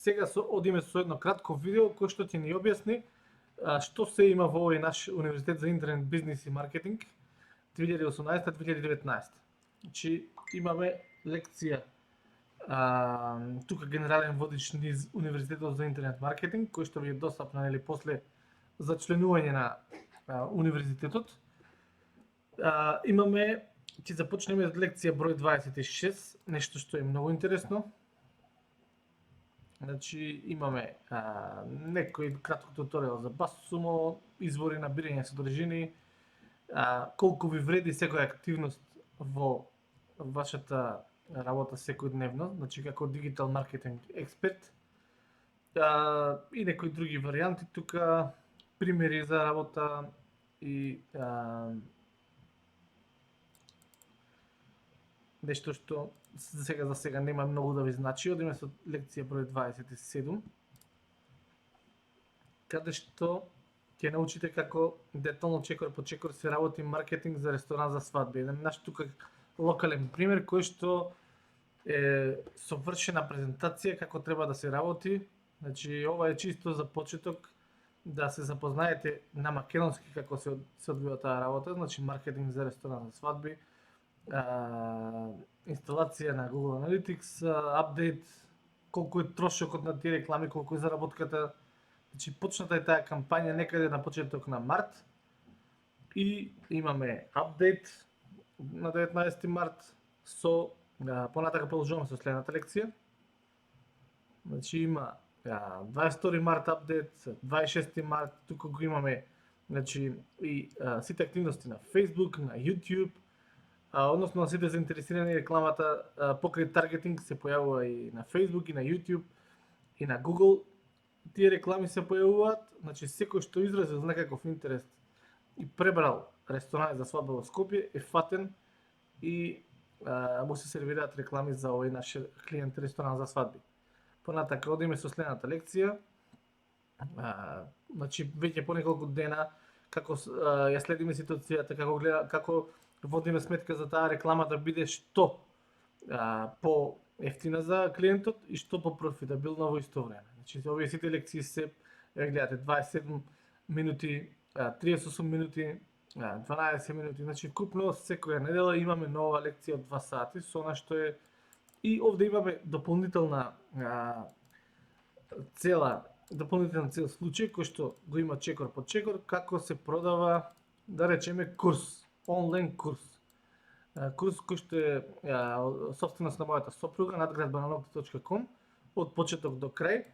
Сега одиме со едно кратко видео кој што ќе ни објасни што се има во овој наш Универзитет за интернет бизнис и маркетинг 2018-2019. Значи имаме лекција тука генерален водич низ Универзитетот за интернет маркетинг кој што ви е достапна или после за членување на универзитетот. Имаме, ќе започнеме од лекција број 26, нешто што е многу интересно. Значи имаме некој кратко туторијал за BuzzSumo, извори на бирање содржини, колку ви вреди секоја активност во вашата работа секојдневно, значи како дигитал маркетинг експерт, и некои други варијанти тука, примери за работа и нешто што за сега нема многу да ви значи. Одиме со лекција број 27, каде што ќе научите како детално чекор по чекор се работи маркетинг за ресторан за свадби. Еден наш тука локален пример кој што е совршена презентација како треба да се работи. Значи ова е чисто за почеток да се запознаете на македонски како се одвива таа работа, значи маркетинг за ресторан за свадби, инсталација на Google Analytics, апдейт, колку е трошокот на тие реклами, колку е заработката. Значи почната е таа кампања некаде на почеток на март и имаме апдейт на 19 март со понатака продолжуваме со следната лекција. Значи има 22 март апдейт, 26 март, тука го имаме значи и сите активности на Facebook, на YouTube, односно на сите заинтересирани рекламата покрај таргетинг се појавува и на Facebook, и на YouTube, и на Google. Тие реклами се појавуваат, значи секој што изразил некаков интерес и пребрал ресторан за свадба во Скопје е фатен и му се сервираат реклами за овој наш клиент ресторан за свадби. Понатака одиме со следната лекција. Значи веќе по неколку дена како ја следиме ситуацијата, како водиме сметка за таа реклама да биде што по ефтина за клиентот и што по профитабилно во исто време. Значи овие сите лекции се гледате 27 минути, 38 минути, 12 минути, значи вкупно секоја недела имаме нова лекција од 2 сати со она што е и овде имаме дополнителна цел случај кој што го има чекор по чекор како се продава, да речеме, курс, онлайн курс. Курс кој што е собственост на мојата сопруга, nadgradbanalog.com, од почеток до крај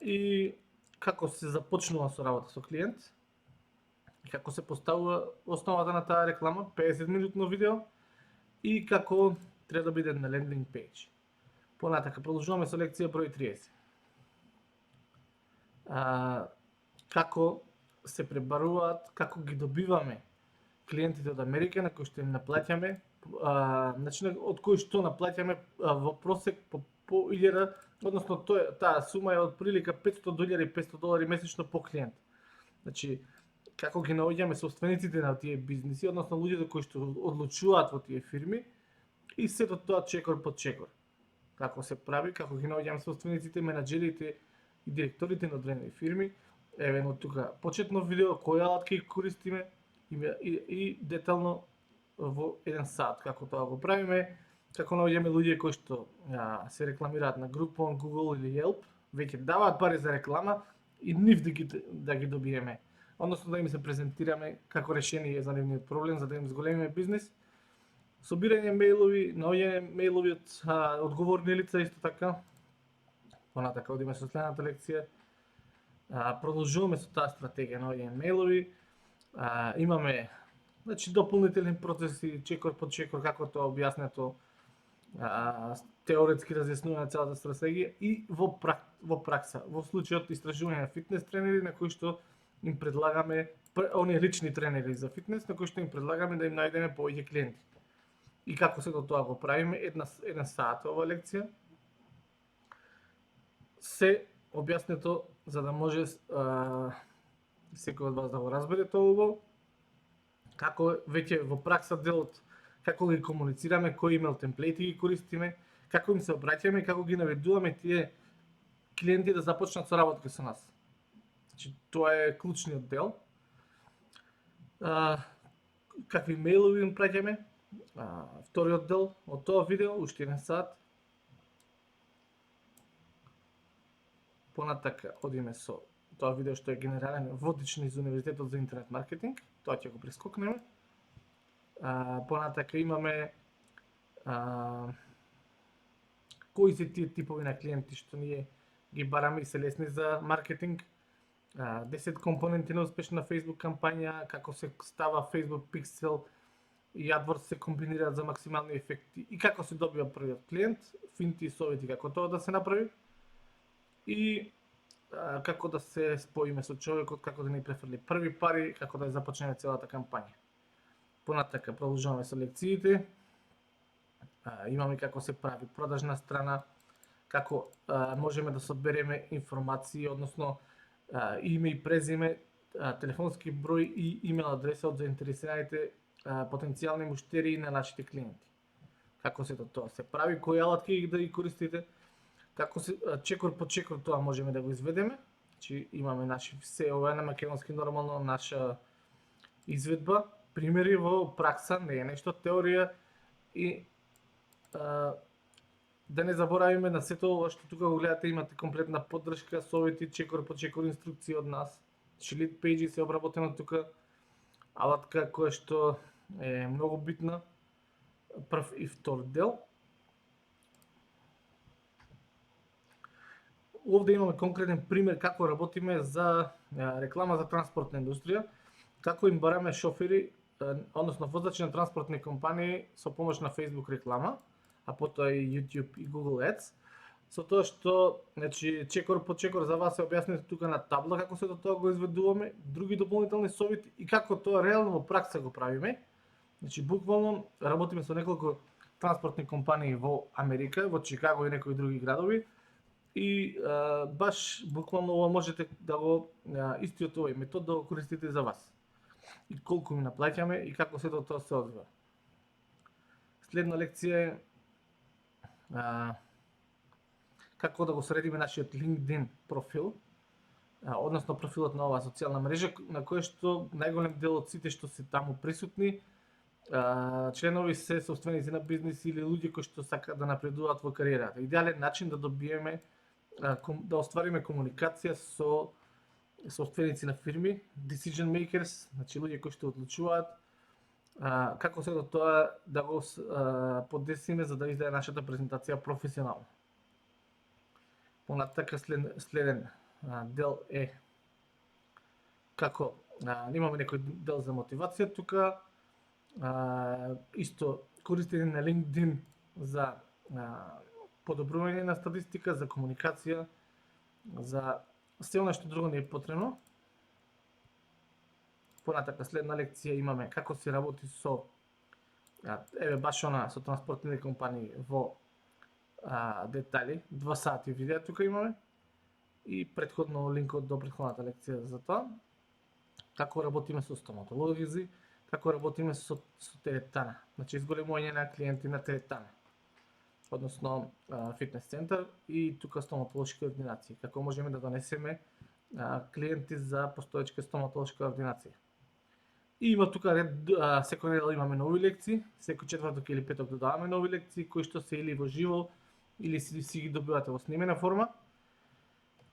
и како се започнува со работа со клиент, како се поставува основата на таа реклама, 50 минутно видео и како треба да биде на лендинг пејдж. Понатака продолжуваме со лекција број 30. Како се пребаруваат, како ги добиваме клиентите од Америка на кои што им наплаќаме, значи од кои што наплаќаме во просек по 1000, односно таа сума е од прилика $500 и $500 месечно по клиент. Значи како ги наоѓаме собствениците на тие бизниси, односно луѓето кои што одлучуваат во тие фирми и сето тоа чекор по чекор. Како се прави, како ги наоѓаме собствениците, менаџерите и директорите на одредени фирми. Евено тука почетно видео, кој алат ќе користиме и детално во 1 сат како тоа го правиме, како наоѓаме луѓе кои што се рекламираат на Groupon, Google или Yelp, веќе даваат пари за реклама и нив да ги добиеме, односно да им се презентираме како решение за нивниот проблем, за да им зголемиме бизнис. Собирање мејлови, наоѓање мејлови од одговорни лица исто така. Понатака одиме со следната лекција. Продолжуваме со таа стратегија наоѓање мејлови. Имаме значи дополнителни процеси, чекор по чекор, како тоа објаснето, теоретски разјаснување на целата стратегија и во пракса. Во случајот истражување на фитнес тренери на кои што им предлагаме, оние лични тренери за фитнес, на кои што им предлагаме да им најдеме повеќе клиенти. И како сето тоа го правиме, една сат ова лекција, се објаснето за да може секој од вас да го разбере тоа, како веќе во пракса делот, како ги комуницираме, кои имейл темплети ги користиме, како им се обраќаме, како ги наведуваме тие клиенти да започнат со работа со нас. Значи тоа е клучниот дел. Какви мејлови им праќаме? Вториот дел од тоа видео, уште 1 сат. Понатака одиме со тоа видео што е генерален водич низ Универзитетот за интернет маркетинг. Тоа ќе го прескокнеме. Понатака имаме кои се тие типови на клиенти што ние ги бараме и се лесни за маркетинг. 10 компоненти на успешна Facebook кампања, како се става Facebook Pixel и AdWords се комбинираат за максимални ефекти и како се добива првиот клиент, финти и совети како тоа да се направи и како да се споиме со човекот, како да ни префрли први пари, како да започнеме целата кампања. Понатака продолжуваме со лекциите. Имаме како се прави продажна страна, како можеме да собереме информации, односно име и презиме, телефонски број и имейл адреса од заинтересираните потенцијални муштерии на нашите клиенти. Како се тоа се прави, кои алатки да ги користите, како се чекор по чекор тоа можеме да го изведеме. Значи имаме наши се ова на македонски нормално наша изведба, примери во пракса, не е нешто теорија и да не заборавиме на сето ова што тука го гледате, имате комплетна поддршка, совети, чекор по чекор инструкции од нас. Lead page се обработено тука, алатка која што е многу битна, прв и втор дел. Овде имаме конкретен пример како работиме за реклама за транспортна индустрија, како им бараме шофери, односно возачи на транспортни компании со помош на Facebook реклама, а потоа и YouTube и Google Ads, со тоа што, значи, чекор по чекор за вас се објаснете тука на табла како се до тоа го изведуваме, други дополнителни совети и како тоа реално во пракса го правиме. Значи, буквално работиме со неколку транспортни компании во Америка, во Чикаго и некои други градови и баш буквално ова можете да го истиот овој метод да го користите за вас. И колку ми наплаќаме и како се тоа се одвива. Следна лекција е како да го средиме нашиот LinkedIn профил, односно профилот на оваа социјална мрежа, на кој што најголем дел од сите што се таму присутни, членови се собственици на бизнис или луѓе кои што сакаат да напредуваат во кариерата. Идеален начин да добиеме, да оствариме комуникација со собственици на фирми, decision makers, значи луѓе кои што одлучуваат, како се до тоа да го подесиме за да издаде нашата презентација професионално. Понатака следен дел е како имаме некој дел за мотивација тука, исто користење на LinkedIn за подобрување на статистика, за комуникација, за се она што друго не е потребно. Понатака следна лекција имаме како се работи со баш она со транспортните компании во детали, 2 сати видео тука имаме и претходно линкот до претходната лекција за тоа. Како работиме со стоматолози, како работиме со теретана, значи изголемување на клиенти на теретана, односно фитнес центар и тука стоматолошки ординации, како можеме да донесеме клиенти за постоечка стоматолошка ординација. И има тука ред, секој недела имаме нови лекции, секој четврток или петок додаваме нови лекции кои што се или во живо или си ги добивате во снимена форма.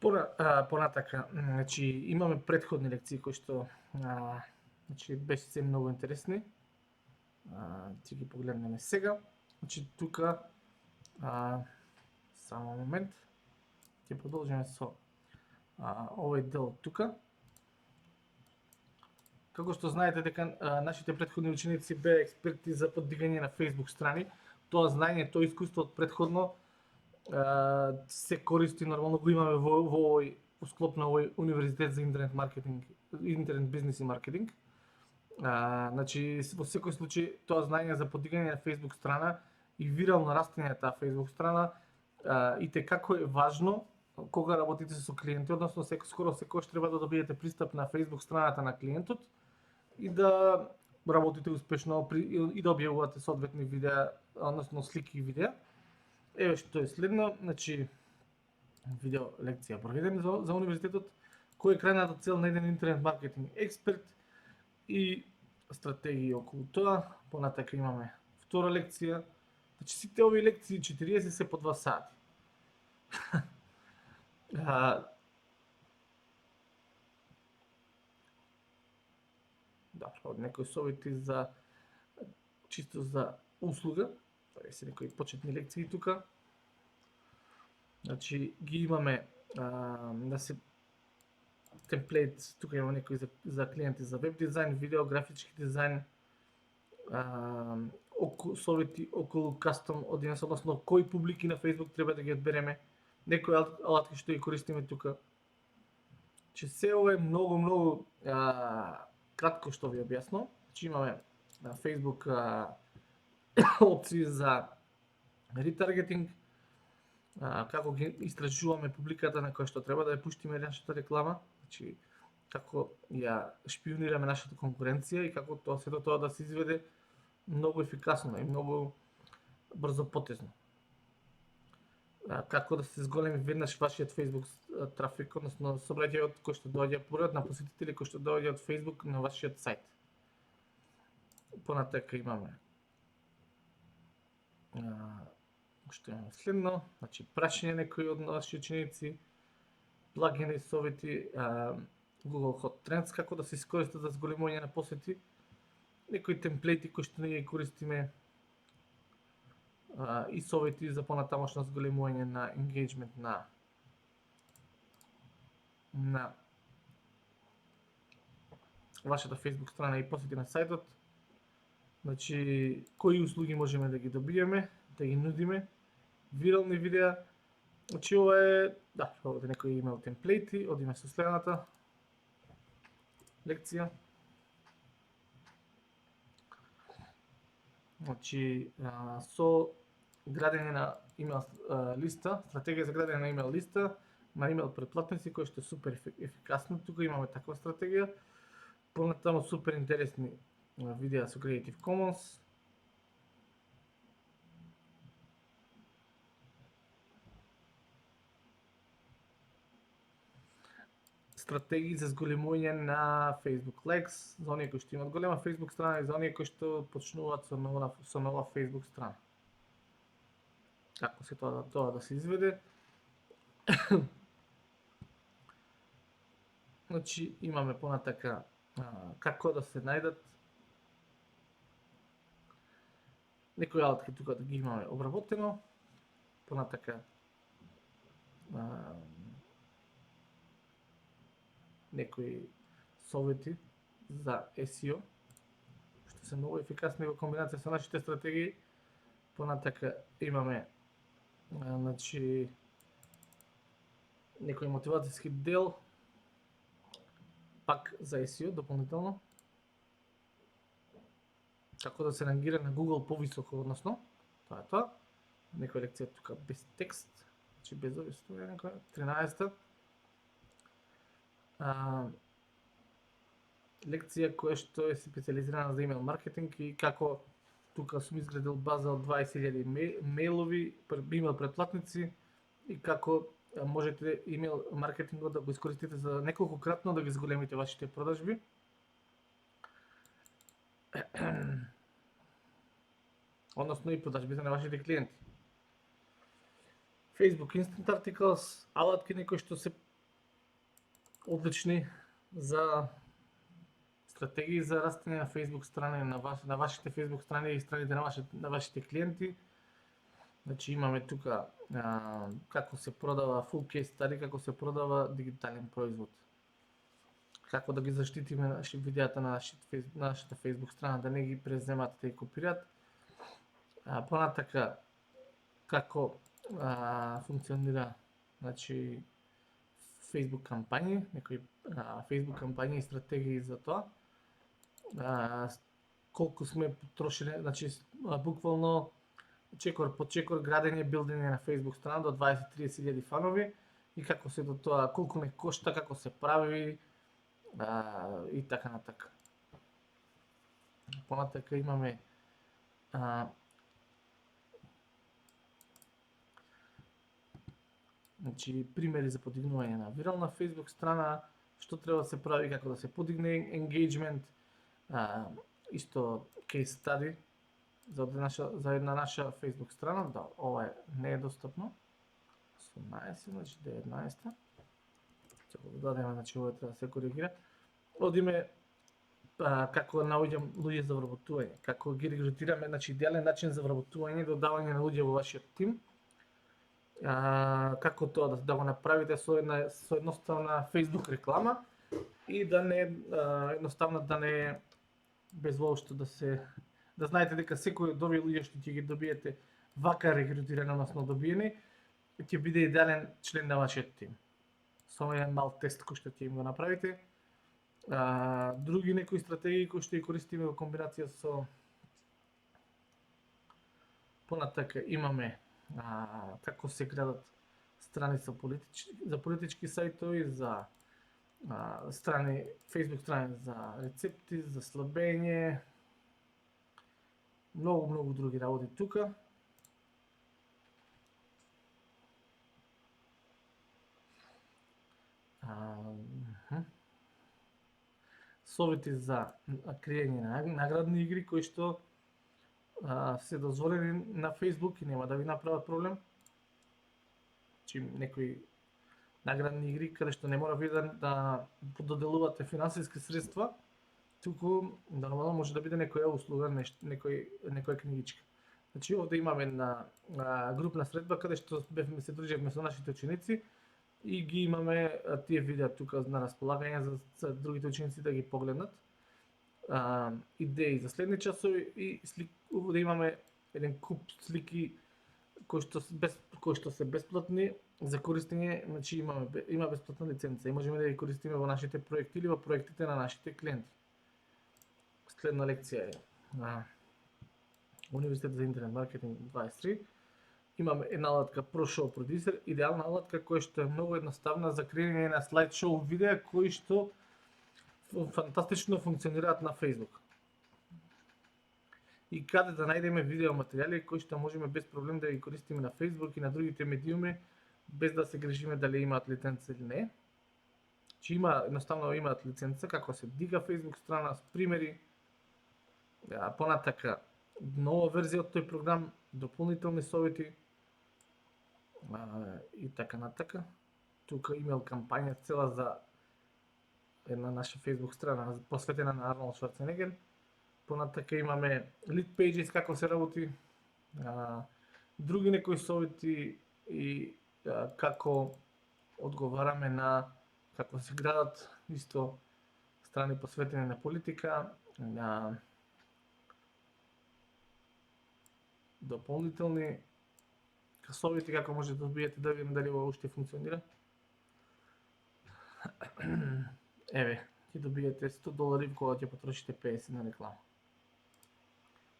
Понатака, значи имаме претходни лекции кои што значи беше се многу интересни. Ќе ги погледнеме сега. Значи тука само момент. Ќе продолжиме со овој дел тука. Како што знаете дека нашите претходни ученици беа експерти за поддигање на Facebook страни, тоа знаење, тоа искуство од претходно се користи, нормално го имаме во овој склоп на овој универзитет за интернет маркетинг, интернет бизнис и маркетинг. Значи во секој случај тоа знаење за поддигање на Facebook страна и вирално растење на таа Facebook страна и те како е важно кога работите со клиенти, односно скоро секогаш треба да добиете пристап на Facebook страната на клиентот и да работите успешно и да објавувате соодветни видеа, односно слики и видеа. Еве што е следно, значи видео лекција. Број 1 за универзитетот, кој е крајната цел на еден интернет маркетинг експерт и стратегии околу тоа. Понатака имаме втора лекција. Значи сите овие лекции 40 се по 2 сати. Да, од некои совети за чисто за услуга, тоа се некои почетни лекции тука. Значи ги имаме да се темплейт, тука има некои за клиенти за веб дизајн, видео, графички дизајн, совети околу кастом одинес, односно кои публики на Facebook треба да ги одбереме, некои алатки што ги користиме тука. Че се ова е многу кратко што ви објасно. Значи имаме на Facebook опции за ретаргетинг, како ги истражуваме публиката на која што треба да ја пуштиме нашата реклама, значи како ја шпионираме нашата конкуренција и како тоа сето тоа да се изведе многу ефикасно и многу брзо потезно. Како да се зголеми веднаш вашиот Facebook трафик, односно собраќајот кој што доаѓа бројот на посетители кои што доаѓа од Facebook на вашиот сајт. Понатака имаме што имаме следно, значи прашање некои од наши ученици, плагини, совети, Google Hot Trends, како да се искористат за зголемување на посети, некои темплети кои што ние ги користиме и совети за понатамошно зголемување на engagement на вашата Facebook страна и посети на сајтот. Значи, кои услуги можеме да ги добиеме, да ги нудиме, вирални видеа. Значи, ова е, да, овде некои имейл темплети, одиме со следната лекција. Значи, со градење на имейл листа, стратегија за градење на имейл листа, на имейл претплатници, кој што е супер ефикасно. Тука имаме таква стратегија. Понатаму супер интересни видеа со Creative Commons. Стратегии за зголемување на Facebook Likes, за оние кои што имаат голема Facebook страна и за оние кои што почнуваат со нова Facebook страна. Како се тоа да се изведе? Значи имаме понатака како да се најдат некои алатки тука да ги имаме обработено, понатака некои совети за SEO, што се многу ефикасни во комбинација со нашите стратегии. Понатака имаме значи некој мотивацијски дел пак за SEO дополнително. Како да се рангира на Google повисоко, односно, тоа е тоа. Некоја лекција тука без текст, значи без овие стоја некоја 13-та. Лекција која што е специализирана за имейл маркетинг и како тука сум изградил база од 20.000 мејлови, имейл претплатници и како можете имейл маркетингот да го искористите за неколкократно да ги зголемите вашите продажби. Односно и продажбите на вашите клиенти. Facebook Instant Articles, алатки некои што се одлични за стратегии за растење на Facebook страни, на вашите Facebook страни и страните на вашите клиенти. Значи имаме тука како се продава full case study, како се продава дигитален производ. Како да ги заштитиме видеата на нашата Facebook страна да не ги преземат и копираат. Понатака како функционира значи Facebook кампањи, некои Facebook кампањи и стратегии за тоа. Колку сме потрошили, значи буквално чекор по чекор градење, билдење на Facebook страна до 20-30.000 фанови и како се до тоа, колку не кошта, како се прави и така натака. Понатака имаме Значи, примери за подигнување на вирална Facebook страна, што треба да се прави, како да се подигне engagement, исто case study за една наша Facebook страна, да, ова не е достапно. 18, значи 19. Ќе го додадеме, значи ова треба да се коригира. Одиме како наоѓам луѓе за вработување, како ги регрутираме, значи идеален начин за вработување и додавање на луѓе во вашиот тим. Како тоа да го направите со едноставна Facebook реклама и да не едноставно да не без воопшто да знаете дека секој од овие луѓе што ќе ги добиете вака регрутирани, односно добиени, ќе биде идеален член на вашиот тим. Само еден мал тест кој што ќе им го направите. Други некои стратегии кои што ги користиме во комбинација со понатака имаме како се градат страни за политички сајтови, за страни, Facebook страни за рецепти, за слабење, многу други работи тука. Совети за креање на наградни игри кои што се дозволени на Facebook и нема да ви направат проблем. Чи некои наградни игри каде што не мора ви да доделувате финансиски средства, туку нормално може да биде некоја услуга, некоја книгичка. Значи овде имаме една групна средба каде што се дружевме со нашите ученици и ги имаме тие видеа тука на располагање за другите ученици да ги погледнат. Идеи за следни часови и овде имаме еден куп слики кои што се бесплатни за користење, значи има бесплатна лиценца и можеме да ги користиме во нашите проекти или во проектите на нашите клиенти. Следна лекција е Универзитет за интернет маркетинг 23. Имаме една алатка ProShow Producer, идеална алатка која што е многу едноставна за креирање на слайд шоу видеа кои што фантастично функционираат на Facebook. И каде да најдеме видео материјали кои што можеме без проблем да ги користиме на Facebook и на другите медиуми без да се грижиме дали имаат лиценца или не. Че едноставно имаат лиценца како се дига Facebook страна с примери, понатака нова верзија од тој програм, дополнителни совети и така натака. Тука имел кампања цела за една наша Facebook страна посветена на Арнолд Шварценегер. Понатака имаме lead pages како се работи, други некои совети и како одговараме на како се градат исто страни посветени на политика, на дополнителни совети како може да добиете да видим дали ова уште функционира. Еве, ќе добиете $100 кога ќе потрошите 50 на реклама.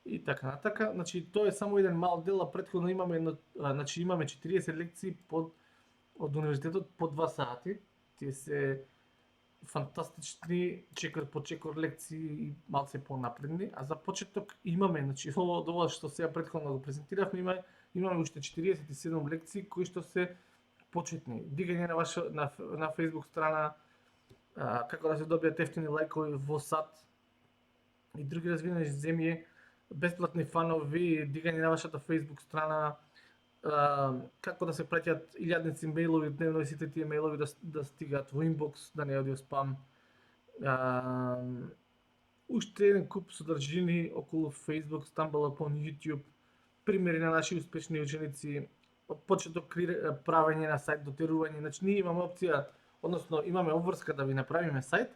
И така натака, значи тоа е само еден мал дел, а претходно имаме значи имаме 40 лекции од универзитетот по 2 сати. Тие се фантастични чекор по чекор лекции и малце понапредни, а за почеток имаме, значи ова што сега претходно го презентиравме, имаме уште 47 лекции кои што се почетни. Дигање на Facebook страна, како да се добијат ефтини лајкови во сат и други развивени земји, бесплатни фанови, дигање на вашата Facebook страна, како да се праќаат илјадници мејлови дневно и сите тие мејлови да стигаат во инбокс, да не оди во спам. Уште еден куп содржини околу Facebook, Stumble Upon YouTube, примери на наши успешни ученици, од почеток правење на сајт, дотерување, значи ние имаме опција, односно имаме обврска да ви направиме сајт,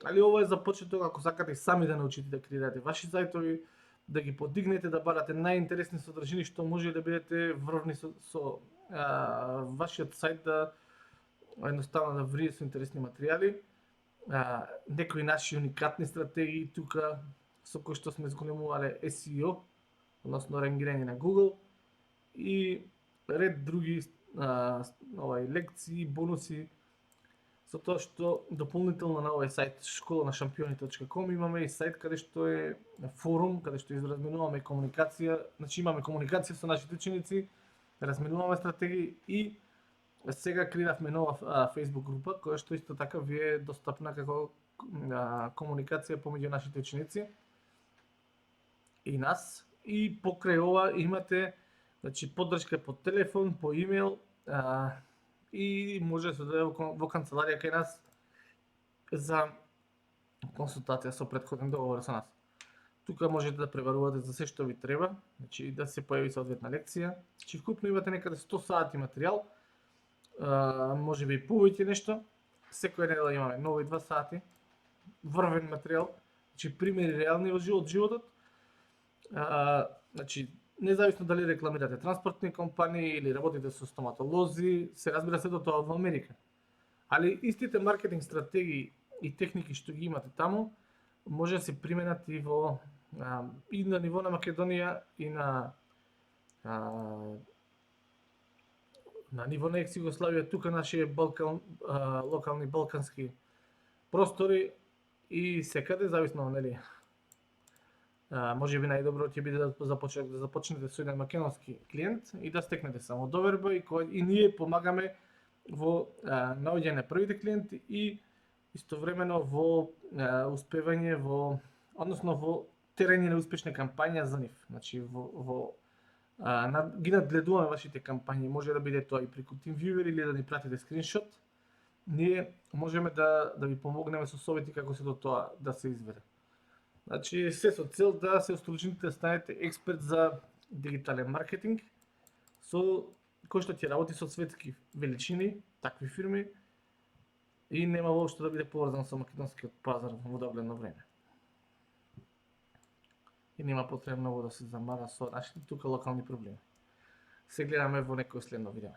али ова е за почеток ако сакате сами да научите да креирате ваши сајтови, да ги подигнете, да барате најинтересни содржини што може да бидете врвни со вашиот сајт да едноставно да врие со интересни материјали. Некои наши уникатни стратегии тука со кои што сме зголемувале SEO, односно рангирање на Google и ред други лекции, бонуси, со тоа што дополнително на овој сајт школанашампиони.com имаме и сајт каде што е форум, каде што изразменуваме комуникација, значи имаме комуникација со нашите ученици, разменуваме стратегии и Сега креавме нова Facebook група, која што исто така ви е достапна како комуникација помеѓу нашите ученици и нас. И покрај ова имате поддршка по телефон, по имејл и може да се дојде во канцеларија кај нас за консултација со претходен договор со нас. Тука можете да пребарувате за се што ви треба, да се појави соодветна лекција. Вкупно имате некаде 100 сати материјал, може би и повеќе нешто. Секоја недела имаме нови 2 сати, врвен материјал, примери реални од животот. Независно дали рекламирате транспортни компании или работите со стоматолози, се разбира се до тоа во Америка. Али истите маркетинг стратегии и техники што ги имате таму, може да се применат и и на ниво на Македонија и на ниво на екс-Југославија, тука нашите локални балкански простори и секаде, зависно, нели, може би најдобро ќе биде да започнете со еден македонски клиент и да стекнете само доверба и ние помагаме во наоѓање на првите клиенти и истовремено во успевање односно во терење на успешна кампања за нив. Ги надгледуваме вашите кампањи, може да биде тоа и преку TeamViewer или да ни пратите скриншот. Ние можеме да ви помогнеме со совети како се до тоа да се изведе. Се со цел да се устоличните да станете експерт за дигитален маркетинг, кој што ќе работи со светски величини, такви фирми, и нема воопшто да биде поврзан со македонскиот пазар во догледно време. И нема потребно да се замара со нашите тука локални проблеми. Се гледаме во некој следно видео.